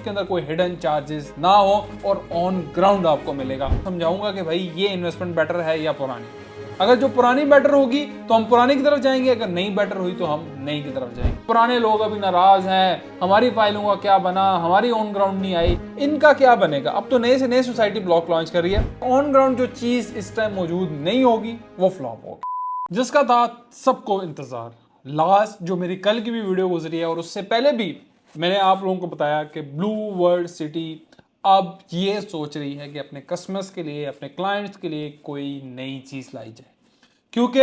उसके अंदर कोई हिडन चार्जेस ना हो और ऑन ग्राउंड आपको मिलेगा। समझाऊंगा कि भाई ये इन्वेस्टमेंट बेटर है या पुरानी। अगर जो पुरानी बेटर होगी तो हम पुरानी की तरफ जाएंगे, अगर नई बेटर हुई तो हम नई की तरफ जाएंगे। पुराने लोग अभी नाराज हैं, हमारी फाइलों का क्या बना, हमारी ऑन ग्राउंड नहीं आई, इनका क्या बनेगा। अब तो नए से नए सोसाइटी ब्लॉक लॉन्च कर रही है, ऑन ग्राउंड जो चीज इस टाइम मौजूद नहीं होगी वो फ्लॉप होगी, जिसका था सबको इंतजार। लास्ट जो मेरी कल की भी वीडियो गुजरी है और उससे पहले भी मैंने आप लोगों को बताया कि ब्लू वर्ल्ड सिटी अब ये सोच रही है कि अपने कस्टमर्स के लिए, अपने क्लाइंट्स के लिए कोई नई चीज़ लाई जाए, क्योंकि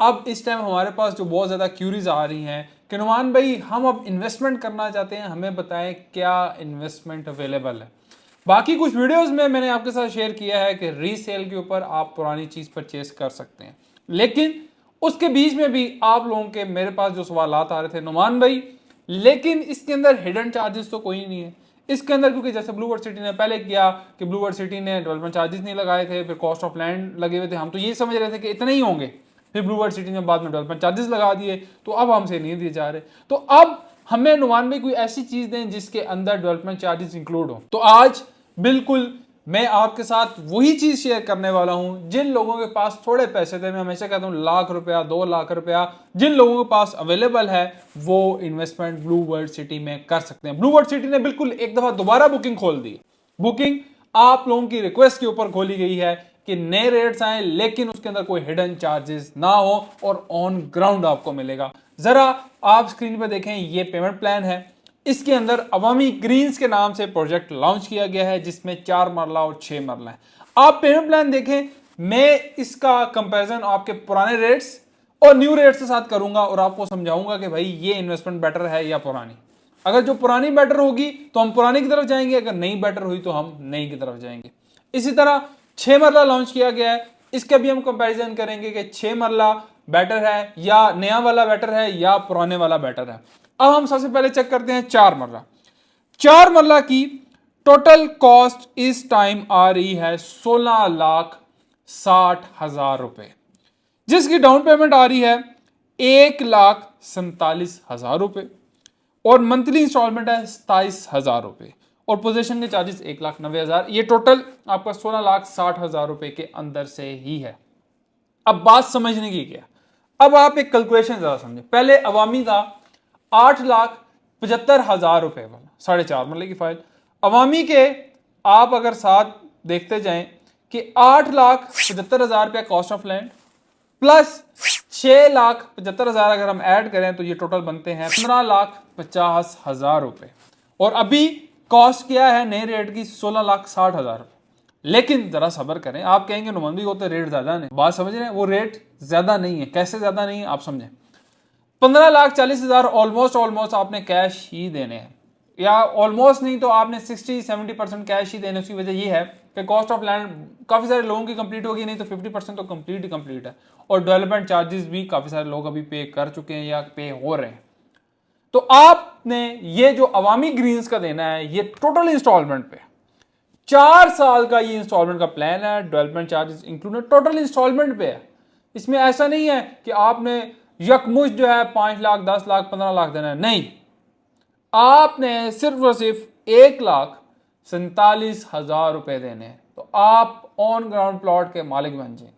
अब इस टाइम हमारे पास जो बहुत ज़्यादा क्यूरीज आ रही हैं कि नुमान भाई हम अब इन्वेस्टमेंट करना चाहते हैं, हमें बताएं क्या इन्वेस्टमेंट अवेलेबल है। बाकी कुछ वीडियोस में मैंने आपके साथ शेयर किया है कि रीसेल के ऊपर आप पुरानी चीज़ परचेस कर सकते हैं, लेकिन उसके बीच में भी आप लोगों के मेरे पास जो सवालात आ रहे थे, नुमान भाई लेकिन इसके अंदर हिडन चार्जेस तो कोई नहीं है इसके अंदर, क्योंकि जैसे ब्लू वर्ल्ड सिटी ने पहले किया कि ब्लू वर्ल्ड सिटी ने डेवलपमेंट चार्जेस नहीं लगाए थे, फिर कॉस्ट ऑफ लैंड लगे हुए थे, हम तो ये समझ रहे थे कि इतने ही होंगे, फिर ब्लू वर्ल्ड सिटी ने बाद में डेवलपमेंट चार्जेस लगा दिए, तो अब हमसे नहीं दिए जा रहे। तो अब हमें नुमान में कोई ऐसी चीज दें जिसके अंदर डेवलपमेंट चार्जेस इंक्लूड हो। तो आज बिल्कुल मैं आपके साथ वही चीज शेयर करने वाला हूं। जिन लोगों के पास थोड़े पैसे थे, मैं हमेशा कहता हूं लाख रुपया 2 लाख रुपया जिन लोगों के पास अवेलेबल है वो इन्वेस्टमेंट ब्लू वर्ल्ड सिटी में कर सकते हैं। ब्लू वर्ल्ड सिटी ने बिल्कुल एक दफा दोबारा बुकिंग खोल दी। बुकिंग आप लोगों की रिक्वेस्ट के ऊपर खोली गई है कि नए रेट्स आए लेकिन उसके अंदर कोई हिडन चार्जेस ना हो और ऑन ग्राउंड आपको मिलेगा। जरा आप स्क्रीन पर देखें, ये पेमेंट प्लान है। इसके अंदर अवामी ग्रीन्स के नाम से प्रोजेक्ट लॉन्च किया गया है जिसमें 4 मरला और 6 मरला है। आप पेमेंट प्लान देखें, मैं इसका कंपैरिजन आपके पुराने रेट्स और न्यू रेट्स के साथ करूंगा और आपको समझाऊंगा कि भाई ये इन्वेस्टमेंट बेटर है या पुरानी। अगर जो पुरानी बेटर होगी तो हम पुरानी की तरफ जाएंगे, अगर नई बेटर हुई तो हम नई की तरफ जाएंगे। इसी तरह 6 मरला लॉन्च किया गया है, इसका भी हम कंपैरिजन करेंगे कि 6 मरला बेटर है या नया वाला बेटर है या पुराने वाला बेटर है। अब हम सबसे पहले चेक करते हैं 4 मरला। 4 मरला की टोटल कॉस्ट इस टाइम आ रही है 16,60,000 रुपए, जिसकी डाउन पेमेंट आ रही है 1,47,000 रुपए और मंथली इंस्टॉलमेंट है 27,000 रुपए और पोजीशन के चार्जेस 1,90,000। ये टोटल आपका 16,60,000 रुपए के अंदर से ही है। अब बात समझने की क्या, अब आप एक कैलकुलेशन जरा समझे। पहले अवामी था 8,75,000 रुपए वाला 4.5 मरले की फाइल। अवामी के आप अगर साथ देखते जाएं कि 8,75,000 रुपया कॉस्ट ऑफ लैंड प्लस 6,75,000 अगर हम ऐड करें तो ये टोटल बनते हैं 15,50,000 रुपए और अभी कॉस्ट क्या है नए रेट की 16,60,000 रुपए। लेकिन जरा सब्र करें, आप कहेंगे नुमान भाई होते रेट ज्यादा नहीं, बात समझ रहे हैं, वो रेट ज्यादा नहीं है। कैसे ज्यादा नहीं है आप समझें, 15,40,000 ऑलमोस्ट आपने कैश ही देने हैं, या ऑलमोस्ट नहीं तो आपने 60-70% कैश ही देने। उसकी वजह यह है कि कॉस्ट ऑफ लैंड काफ़ी सारे लोगों की कंप्लीट होगी, नहीं तो 50% तो कंप्लीट है और डेवलपमेंट चार्जेस भी काफ़ी सारे लोग अभी पे कर चुके हैं या पे हो रहे हैं। तो आपने ये जो अवामी ग्रीन्स का देना है ये टोटल इंस्टॉलमेंट पे 4 साल का ये इंस्टॉलमेंट का प्लान है, development charges included total installment पे है। इसमें ऐसा नहीं है कि आपने यकमुश्त जो है 5 लाख 10 लाख 15 लाख देना है, नहीं, आपने सिर्फ और सिर्फ 1,47,000 रुपए देने हैं तो आप ऑन ग्राउंड प्लॉट के मालिक बन जाएंगे।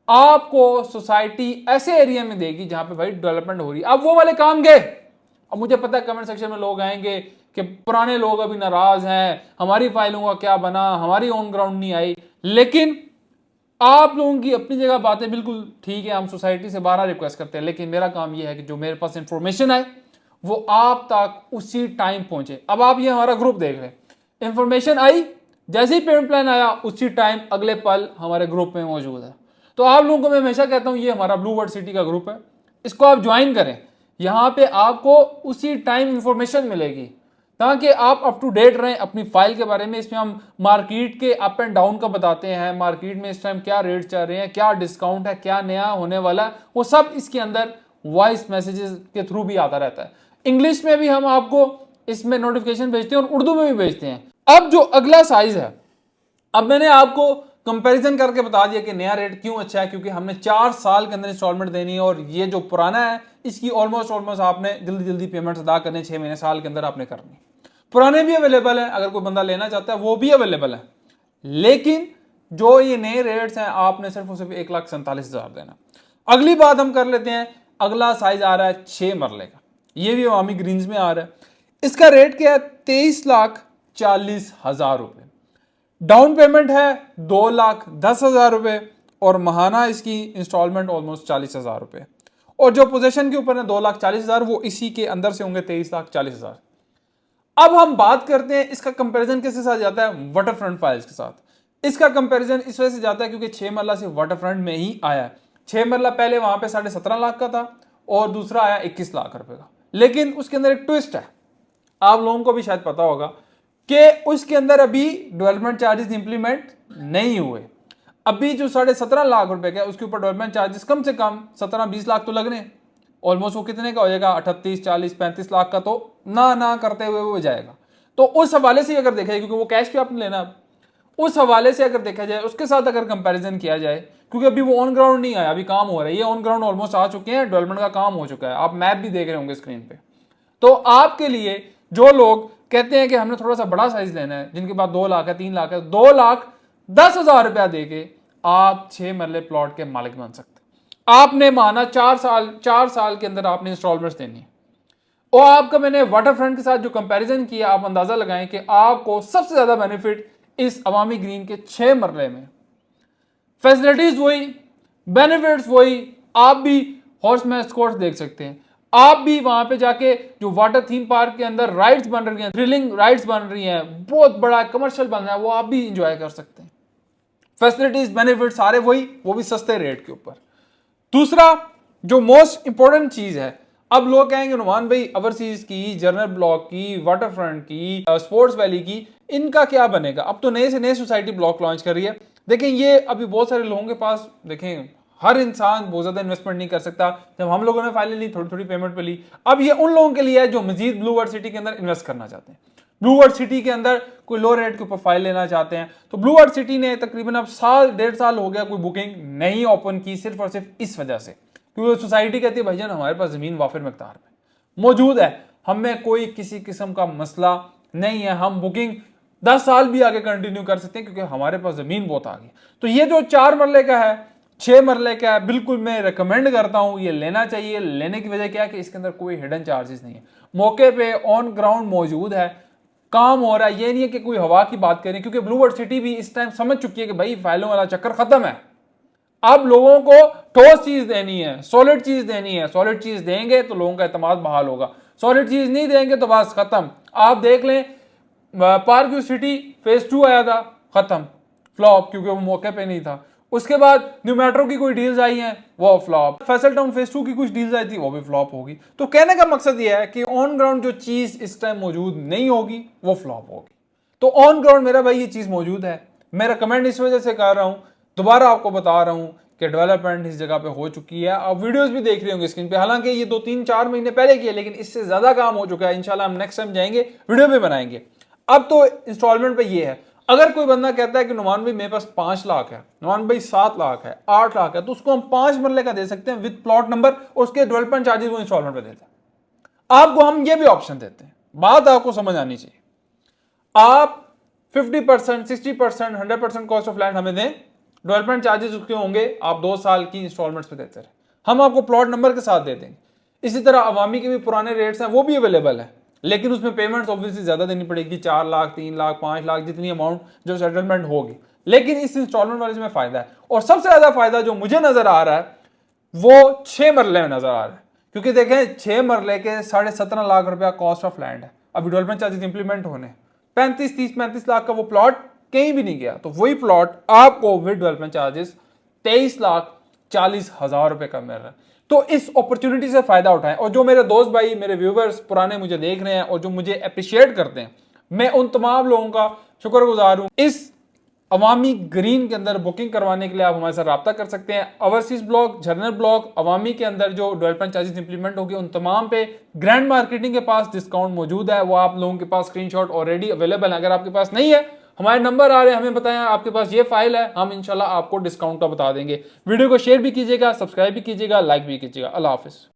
आपको सोसाइटी ऐसे एरिया में देगी जहां पे भाई डेवलपमेंट हो रही है। अब वो वाले काम गए। अब मुझे पता है कमेंट सेक्शन में लोग आएंगे कि पुराने लोग अभी नाराज हैं, हमारी फाइलों का क्या बना, हमारी ऑन ग्राउंड नहीं आई, लेकिन आप लोगों की अपनी जगह बातें बिल्कुल ठीक है, हम सोसाइटी से बारह रिक्वेस्ट करते हैं, लेकिन मेरा काम यह है कि जो मेरे पास इंफॉर्मेशन है वो आप तक उसी टाइम पहुंचे। अब आप ये हमारा ग्रुप देख रहे हैं, इंफॉर्मेशन आई, जैसे ही पेमेंट प्लान आया उसी टाइम अगले पल हमारे ग्रुप में मौजूद है। तो आप लोगों को मैं हमेशा कहता हूं ये हमारा ब्लू वर्ल्ड सिटी का ग्रुप है, इसको आप ज्वाइन करें। यहां पे आपको उसी टाइम इंफॉर्मेशन मिलेगी ताकि आप अप टू डेट रहें अपनी फाइल के बारे में। इसमें हम मार्केट के अप एंड डाउन का बताते हैं, मार्केट में इस टाइम क्या रेट चल रहे हैं, क्या डिस्काउंट है, क्या नया होने वाला है, वो सब इसके अंदर वॉइस मैसेजेस के थ्रू भी आता रहता है। इंग्लिश में भी हम आपको इसमें नोटिफिकेशन भेजते हैं और उर्दू में भी भेजते हैं। अब जो अगला साइज है, अब मैंने आपको कंपैरिजन करके बता दिया कि नया रेट क्यों अच्छा है, क्योंकि हमने 4 साल के अंदर इंस्टॉलमेंट देनी है और ये जो पुराना है इसकी ऑलमोस्ट आपने जल्दी पेमेंट्स अदा करने 6 महीने साल के अंदर आपने करनी। पुराने भी अवेलेबल हैं, अगर कोई बंदा लेना चाहता है वो भी अवेलेबल है। लेकिन जो ये नए रेट्स हैं आपने सिर्फ और सिर्फ 1,47,000 देना। अगली बात हम कर लेते हैं, अगला साइज आ रहा है 6 मरले का, ये भी अवामी ग्रीन्स में आ रहा है। इसका रेट क्या है? 23,40,000 रुपए। डाउन पेमेंट है 2,10,000 रुपए और महाना इसकी इंस्टॉलमेंट ऑलमोस्ट 40,000 रुपए। और जो पोजीशन के ऊपर है 2,40,000 वो इसी के अंदर से होंगे 23,40,000। अब हम बात करते हैं इसका कंपैरिजन किसके साथ जाता है? वाटरफ्रंट फाइल्स के साथ। इसका कंपैरिजन इस वजह से जाता है क्योंकि 6 मरला सिर्फ वाटरफ्रंट में ही आया है। 6 मरला पहले वहां पे 17.5 लाख का था और दूसरा आया 21 लाख रुपए का। लेकिन उसके अंदर एक ट्विस्ट है, आप लोगों को भी शायद पता होगा कि उसके अंदर अभी डेवलपमेंट चार्जेस इंप्लीमेंट नहीं हुए। अभी जो 17.5 लाख रुपए का उसके ऊपर डेवलपमेंट चार्जेस कम से कम 17-20 लाख तो लगने, ऑलमोस्ट वो कितने का हो जाएगा? 38, 40, 35 लाख का तो ना करते हुए वो जाएगा। तो उस हवाले से अगर देखा जाए, क्योंकि वो कैश पे आपने लेना, उस हवाले से अगर देखा जाए, उसके साथ अगर कंपैरिजन किया जाए, क्योंकि अभी वो ऑन ग्राउंड नहीं आया, अभी काम हो रहा है, ये ऑन ग्राउंड ऑलमोस्ट आ चुके हैं, डेवलपमेंट का काम हो चुका है, आप मैप भी देख रहे होंगे स्क्रीन पे। तो आपके लिए जो लोग कहते हैं कि हमने थोड़ा सा बड़ा साइज लेना है, जिनके पास 2 लाख है, 3 लाख है, 2,10,000 रुपया देके आप 6 मरले प्लॉट के मालिक बन सकते हैं। आपने माना 4 साल के अंदर आपने इंस्टॉलमेंट्स देनी है। और आपका मैंने वाटरफ्रंट के साथ जो कंपैरिजन किया, आप अंदाजा लगाएं कि आपको सबसे ज्यादा बेनिफिट इस अवामी ग्रीन के 6 मरले में। फैसिलिटीज वही, बेनिफिट्स वही, आप भी हॉर्समैन एस्कॉर्ट्स देख सकते हैं, आप भी वहां पे जाके जो वाटर थीम पार्क के अंदर राइड्स बन रही हैं, थ्रिलिंग राइड्स बन रही हैं, बहुत बड़ा कमर्शियल बन रहा है, वो आप भी इंजॉय कर सकते हैं। फैसिलिटीज बेनिफिट सारे वही, वो भी सस्ते रेट के ऊपर। दूसरा जो मोस्ट इंपॉर्टेंट चीज है, अब लोग कहेंगे नुमान भाई ओवरसीज की, जर्नल ब्लॉक की, वाटरफ्रंट की, स्पोर्ट्स वैली की, इनका क्या बनेगा? अब तो नए से नए सोसाइटी ब्लॉक लॉन्च कर रही है। देखें ये अभी बहुत सारे लोगों के पास, देखें हर इंसान बहुत ज्यादा इन्वेस्टमेंट नहीं कर सकता। जब हम लोगों ने फाइलें ली, थोड़ी थोड़ी पेमेंट पे ली। अब ये उन लोगों के लिए है जो मजीद ब्लू वर्ल्ड सिटी के अंदर इन्वेस्ट करना चाहते हैं, ब्लू वर्ल्ड सिटी के अंदर कोई लो रेट के ऊपर फाइल लेना चाहते हैं। तो ब्लू वर्ल्ड सिटी ने तकरीबन अब 1.5 साल हो गया कोई बुकिंग नहीं ओपन की, सिर्फ और सिर्फ इस वजह से, क्योंकि सोसाइटी कहती है भाईजान हमारे पास जमीन वाफिर मकदार में मौजूद है, हमें कोई किसी किस्म का मसला नहीं है, हम बुकिंग 10 साल भी आगे कंटिन्यू कर सकते हैं क्योंकि हमारे पास जमीन बहुत आ गई। तो ये जो 4 मरले का है, 6 मरले का है, बिल्कुल मैं रिकमेंड करता हूं, ये लेना चाहिए। लेने की वजह क्या है कि इसके अंदर कोई हिडन चार्जेस नहीं है, मौके पे ऑन ग्राउंड मौजूद है, काम हो रहा है। ये नहीं है कि कोई हवा की बात करें, क्योंकि ब्लू वर्ल्ड सिटी भी इस टाइम समझ चुकी है कि भाई फाइलों वाला चक्कर खत्म है, अब लोगों को ठोस चीज देनी है, सॉलिड चीज देनी है। सॉलिड चीज देंगे तो लोगों का एतमाद बहाल होगा, सॉलिड चीज नहीं देंगे तो बस खत्म। आप देख लें पार्क व्यू सिटी फेज 2 आया था, खत्म, फ्लॉप, क्योंकि वो मौके पे नहीं था। उसके बाद न्यू मेट्रो की कोई डील्स आई हैं, वो फ्लॉप। फैसल टाउन फेज 2 की कुछ डील्स आई थी, वो भी फ्लॉप होगी। तो कहने का मकसद ये है कि ऑन ग्राउंड जो चीज इस टाइम मौजूद नहीं होगी वो फ्लॉप होगी। तो ऑन ग्राउंड मेरा भाई ये चीज मौजूद है, मैं रिकमेंड इस वजह से कर रहा हूं, दोबारा आपको बता रहा हूं कि डेवलपमेंट इस जगह पे हो चुकी है। आप वीडियोस भी देख रहे होंगे स्क्रीन पे, हालांकि ये 2-3-4 महीने पहले की है, लेकिन इससे ज्यादा काम हो चुका है। इंशाल्लाह हम नेक्स्ट टाइम जाएंगे वीडियो भी बनाएंगे। अब तो इंस्टॉलमेंट पे ये है, अगर कोई बंदा कहता है कि नुमान भाई मेरे पास 5 लाख है, नुमान भाई 7 लाख है, 8 लाख है, तो उसको हम 5 मरले का दे सकते हैं विद प्लॉट नंबर, और उसके डेवलपमेंट चार्जेस वो इंस्टॉलमेंट पे देते हैं। आपको हम ये भी ऑप्शन देते हैं, बात आपको समझ आनी चाहिए। आप 50%, 60%, 100% कॉस्ट ऑफ लैंड हमें दें, डेवलपमेंट चार्जेस उसके होंगे, आप 2 साल की इंस्टॉलमेंट्स पे देते रहे, हम आपको प्लॉट नंबर के साथ दे देंगे। इसी तरह अवामी के भी पुराने रेट्स हैं, वो भी अवेलेबल है, लेकिन उसमें पेमेंट्स ऑब्वियसली ज्यादा देनी पड़ेगी, 4 लाख, 3 लाख, 5 लाख, जितनी अमाउंट जो सेटलमेंट होगी। लेकिन इस इंस्टॉलमेंट वाले में फायदा है, और सबसे ज्यादा फायदा जो मुझे नजर आ रहा है वो 6 मरले में नजर आ रहा है, क्योंकि देखें 6 मरले के 17.5 लाख रुपया कॉस्ट ऑफ लैंड है, अभी डेवलपमेंट चार्जेस इंप्लीमेंट होने, 35 लाख का वो प्लॉट कहीं भी नहीं गया। तो वही प्लॉट आपको विद डेवलपमेंट चार्जेस 23,40,000 रुपए का मिल रहा है। तो इस अपॉर्चुनिटी से फायदा उठाएं। और जो मेरे दोस्त भाई, मेरे व्यूवर्स पुराने मुझे देख रहे हैं और जो मुझे अप्रिशिएट करते हैं, मैं उन तमाम लोगों का शुक्रगुजार हूं। इस अवामी ग्रीन के अंदर बुकिंग करवाने के लिए आप हमारे साथ रब्ता कर सकते हैं। ओवरसीज ब्लॉक, जर्नल ब्लॉक, अवामी के अंदर जो डेवलपमेंट चार्जेस इंप्लीमेंट होगी उन तमाम पे ग्रैंड मार्केटिंग के पास डिस्काउंट मौजूद है, वो आप लोगों के पास स्क्रीनशॉट ऑलरेडी अवेलेबल है। अगर आपके पास नहीं है, हमारे नंबर आ रहे हैं, हमें बताएं आपके पास ये फाइल है, हम इंशाल्लाह आपको डिस्काउंट का बता देंगे। वीडियो को शेयर भी कीजिएगा, सब्सक्राइब भी कीजिएगा, लाइक भी कीजिएगा। अल्लाह हाफिज।